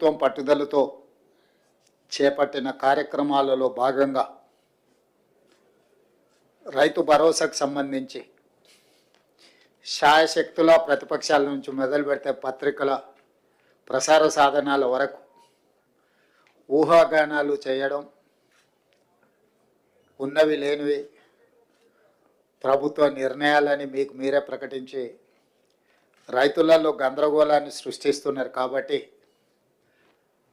ప్రభుత్వం పట్టుదలతో చేపట్టిన కార్యక్రమాలలో భాగంగా రైతు భరోసాకు సంబంధించి శాయశక్తుల ప్రతిపక్షాల నుంచి మొదలు పెడితే పత్రికల ప్రసార సాధనాల వరకు ఊహాగానాలు చేయడం, ఉన్నవి లేనివి ప్రభుత్వ నిర్ణయాలని మీకు మీరే ప్రకటించి రైతులలో గందరగోళాన్ని సృష్టిస్తున్నారు. కాబట్టి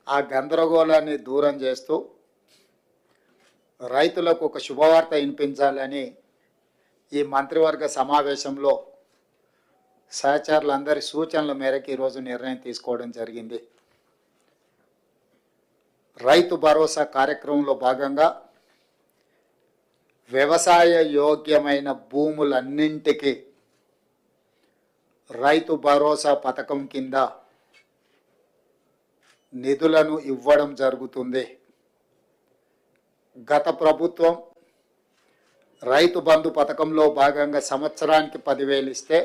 ఆ గందరగోళాన్ని దూరం చేస్తూ రైతులకు ఒక శుభవార్త వినిపించాలని ఈ మంత్రివర్గ సమావేశంలో సహచరులందరి సూచనల మేరకు ఈరోజు నిర్ణయం తీసుకోవడం జరిగింది. రైతు భరోసా కార్యక్రమంలో భాగంగా వ్యవసాయ యోగ్యమైన భూములన్నింటికి రైతు భరోసా పథకం కింద నిధులను ఇవ్వడం జరుగుతుంది. గత ప్రభుత్వం రైతు బంధు పథకంలో భాగంగా సంవత్సరానికి 10,000 ఇస్తే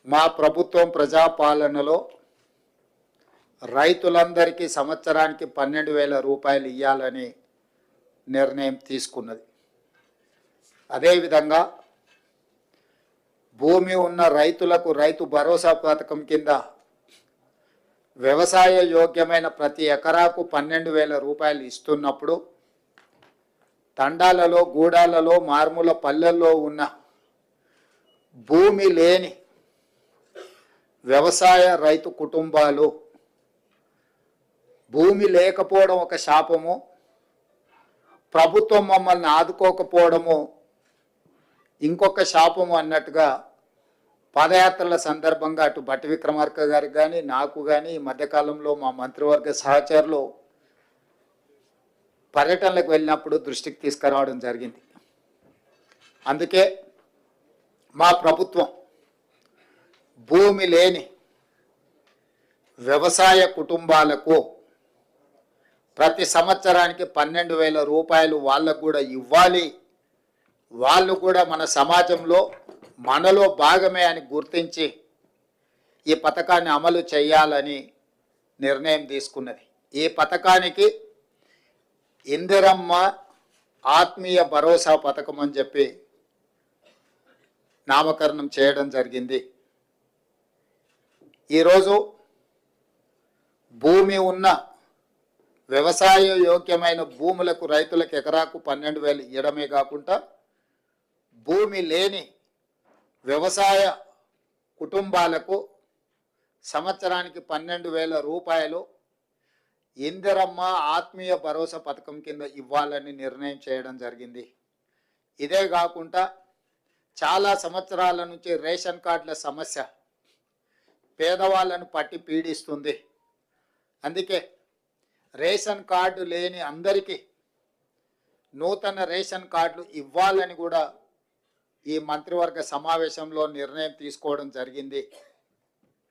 మా ప్రభుత్వం ప్రజాపాలనలో రైతులందరికీ సంవత్సరానికి 12,000 రూపాయలు ఇవ్వాలని నిర్ణయం తీసుకున్నది. అదేవిధంగా భూమి ఉన్న రైతులకు రైతు భరోసా పథకం కింద వ్యవసాయ యోగ్యమైన ప్రతి ఎకరాకు 12,000 రూపాయలు ఇస్తున్నప్పుడు తండాలలో, గూడాలలో, మారుమూల పల్లెల్లో ఉన్న భూమి లేని వ్యవసాయ రైతు కుటుంబాలు, భూమి లేకపోవడం ఒక శాపము, ప్రభుత్వం మమ్మల్ని ఆదుకోకపోవడము ఇంకొక శాపము అన్నట్టుగా పాదయాత్రల సందర్భంగా అటు భట్టి విక్రమార్క గారికి కానీ నాకు కానీ ఈ మధ్యకాలంలో మా మంత్రివర్గ సహచరులు పర్యటనలకు వెళ్ళినప్పుడు దృష్టికి తీసుకురావడం జరిగింది. అందుకే మా ప్రభుత్వం భూమి లేని వ్యవసాయ కుటుంబాలకు ప్రతి సంవత్సరానికి 12,000 రూపాయలు వాళ్ళకు కూడా ఇవ్వాలి, వాళ్ళు కూడా మన సమాజంలో మనలో భాగమే అని గుర్తించి ఈ పథకాన్ని అమలు చేయాలని నిర్ణయం తీసుకున్నది. ఈ పథకానికి ఇందిరమ్మ ఆత్మీయ భరోసా పథకం అని చెప్పి నామకరణం చేయడం జరిగింది. ఈరోజు భూమి ఉన్న వ్యవసాయ యోగ్యమైన భూములకు రైతులకు ఎకరాకు 12,000 ఇవ్వడమే కాకుండా భూమి లేని వ్యవసాయ కుటుంబాలకు సంవత్సరానికి 12,000 రూపాయలు ఇందిరమ్మ ఆత్మీయ భరోసా పథకం కింద ఇవ్వాలని నిర్ణయం చేయడం జరిగింది. ఇదే కాకుండా చాలా సంవత్సరాల నుంచి రేషన్ కార్డుల సమస్య పేదవాళ్ళను పట్టి పీడిస్తుంది. అందుకే రేషన్ కార్డు లేని అందరికీ నూతన రేషన్ కార్డులు ఇవ్వాలని కూడా ఈ మంత్రివర్గ సమావేశంలో నిర్ణయం తీసుకోవడం జరిగింది.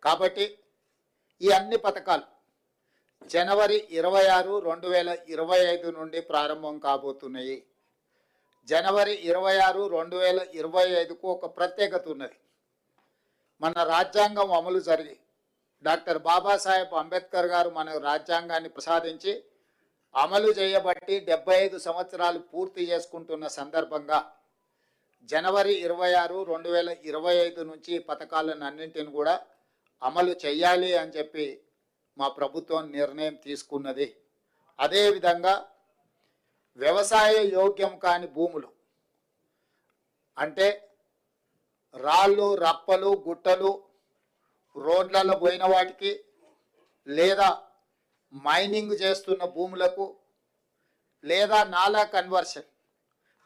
కాబట్టి ఈ అన్ని పథకాలు జనవరి 26, 2025 నుండి ప్రారంభం కాబోతున్నాయి. జనవరి 26, 2025కు ఒక ప్రత్యేకత ఉన్నది. మన రాజ్యాంగం అమలు జరిగి డాక్టర్ బాబాసాహెబ్ అంబేద్కర్ గారు మన రాజ్యాంగాన్ని ప్రసాదించి అమలు చేయబట్టి 75 సంవత్సరాలు పూర్తి చేసుకుంటున్న సందర్భంగా జనవరి 26, 2025 నుంచి పథకాలను అన్నింటిని కూడా అమలు చేయాలి అని చెప్పి మా ప్రభుత్వం నిర్ణయం తీసుకున్నది. అదేవిధంగా వ్యవసాయ యోగ్యం కాని భూములు అంటే రాళ్ళు, రప్పలు, గుట్టలు, రోడ్లలో పోయిన వాటికి లేదా మైనింగ్ చేస్తున్న భూములకు లేదా నాలా కన్వర్షన్,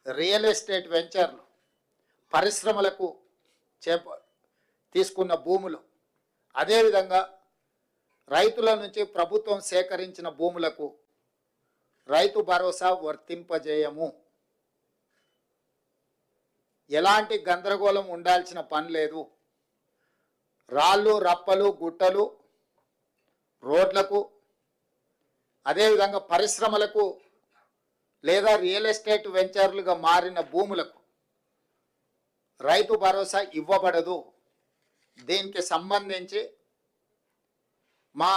రియల్ ఎస్టేట్ వెంచర్లు, పరిశ్రమలకు తీసుకున్న భూములు, అదేవిధంగా రైతుల నుంచి ప్రభుత్వం సేకరించిన భూములకు రైతు భరోసా వర్తింపజేయము. ఎలాంటి గందరగోళం ఉండాల్సిన పని లేదు. రాళ్ళు, రప్పలు, గుట్టలు, రోడ్లకు, అదేవిధంగా పరిశ్రమలకు లేదా రియల్ ఎస్టేట్ వెంచర్లుగా మారిన భూములకు రైతు భరోసా ఇవ్వబడదు. దీనికి సంబంధించి మా